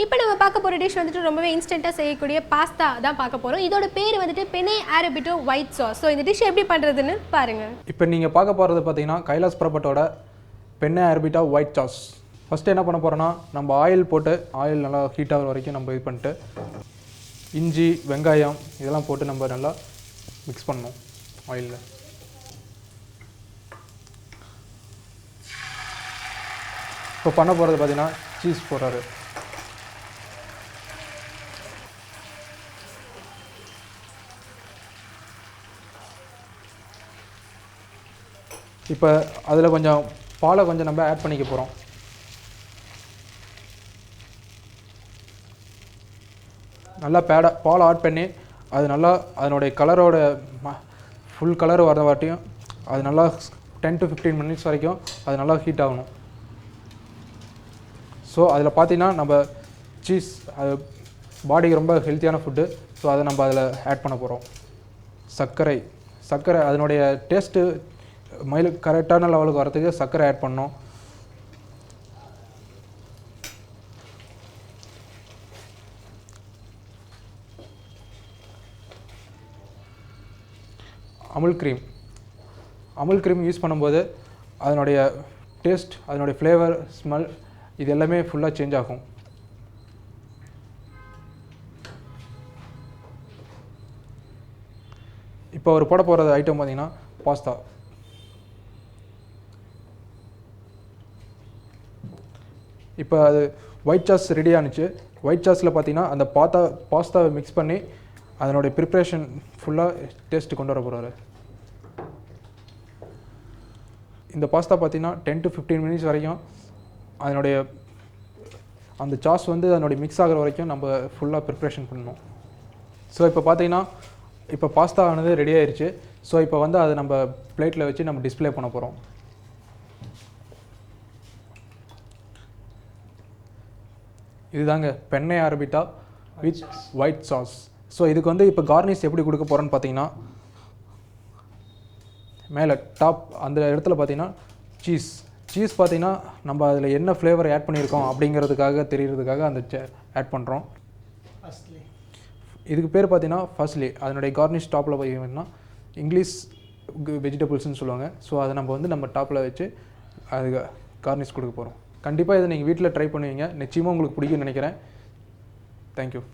இப்போ நம்ம பார்க்க போகிற டிஷ் வந்துட்டு ரொம்பவே இன்ஸ்டண்ட்டாக செய்யக்கூடிய பாஸ்தா தான் பார்க்க போகிறோம். இதோட பேர் வந்துட்டு பெனே அரபிட்டோ ஒயிட் சாஸ். ஸோ இந்த டிஷ் எப்படி பண்ணுறதுன்னு பாருங்கள். இப்போ நீங்கள் பார்க்க போகிறது பார்த்தீங்கன்னா கைலாஸ் புரப்பட்டோட பெனே அரபிட்டோ ஒயிட் சாஸ். ஃபஸ்ட்டு என்ன பண்ண போகிறோன்னா, நம்ம ஆயில் போட்டு ஆயில் நல்லா ஹீட் ஆகிற வரைக்கும் நம்ம இது பண்ணிட்டு இஞ்சி வெங்காயம் இதெல்லாம் போட்டு நம்ம நல்லா மிக்ஸ் பண்ணணும் ஆயிலில். இப்போ பண்ண போகிறது பார்த்தீங்கன்னா சீஸ் போடுறாரு. இப்போ அதில் கொஞ்சம் பாலை கொஞ்சம் நம்ம ஆட் பண்ணிக்க போகிறோம். நல்லா பால் ஆட் பண்ணி அது நல்லா அதனுடைய கலரோட ஃபுல் கலர் வர வாட்டியும் அது நல்லா 10 to 15 minutes வரைக்கும் அது நல்லா ஹீட் ஆகணும். ஸோ அதில் பார்த்தீங்கன்னா நம்ம சீஸ் அது பாடிக்கு ரொம்ப ஹெல்த்தியான ஃபுட்டு. ஸோ அதை நம்ம அதில் ஆட் பண்ண போகிறோம். சர்க்கரை அதனுடைய டேஸ்ட்டு கரெக்டான லெவலுக்கு வரதுக்கு சர்க்கரை ஆட் பண்ணோம். அமுல் க்ரீம் யூஸ் பண்ணும்போது அதனுடைய டேஸ்ட் அதனுடைய ஃப்ளேவர் ஸ்மெல் இது எல்லாமே ஃபுல்லாக சேஞ்ச் ஆகும். இப்போ ஒரு போட போகிற ஐட்டம் பார்த்திங்கன்னா பாஸ்தா. இப்போ அது ஒயிட் சாஸ் ரெடி ஆனிச்சு. ஒயிட் சாஸில் பார்த்திங்கன்னா அந்த பாஸ்தாவை மிக்ஸ் பண்ணி அதனுடைய ப்ரிப்ரேஷன் ஃபுல்லாக டேஸ்ட்டு கொண்டு வர போகிறாரு. இந்த பாஸ்தா பார்த்திங்கன்னா 10 to 15 minutes வரைக்கும் அதனுடைய அந்த சாஸ் வந்து அதனுடைய மிக்ஸ் ஆகிற வரைக்கும் நம்ம ஃபுல்லாக ப்ரிப்ரேஷன் பண்ணணும். ஸோ இப்போ பார்த்திங்கன்னா இப்போ பாஸ்தா ஆனது ரெடி ஆயிடுச்சு. ஸோ இப்போ வந்து அதை நம்ம பிளேட்டில் வச்சு நம்ம டிஸ்பிளே பண்ண போகிறோம். இதுதாங்க பெனே அரபிட்டோ வித் ஒயிட் சாஸ். ஸோ இதுக்கு வந்து இப்போ கார்னிஷ் எப்படி கொடுக்க போகிறோன்னு பார்த்தீங்கன்னா, மேலே டாப் அந்த இடத்துல பார்த்தீங்கன்னா சீஸ் பார்த்தீங்கன்னா நம்ம அதில் என்ன ஃப்ளேவர் ஆட் பண்ணியிருக்கோம் அப்படிங்கிறதுக்காக தெரியறதுக்காக அந்த ஆட் பண்ணுறோம். இதுக்கு பேர் பார்த்தீங்கன்னா ஃபர்ஸ்ட்லி. அதனுடைய கார்னிஷ் டாப்பில் பார்த்தீங்கன்னா இங்கிலீஷ் வெஜிடபிள்ஸ்னு சொல்லுவாங்க. ஸோ அதை நம்ம வந்து நம்ம டாப்பில் வச்சு அதுக்கு கார்னிஷ் கொடுக்க போகிறோம். கண்டிப்பாக இதை நீங்கள் வீட்டில் ட்ரை பண்ணுவீங்க. நிச்சயமாக உங்களுக்கு பிடிக்கும்னு நினைக்கிறேன். தேங்க்யூ.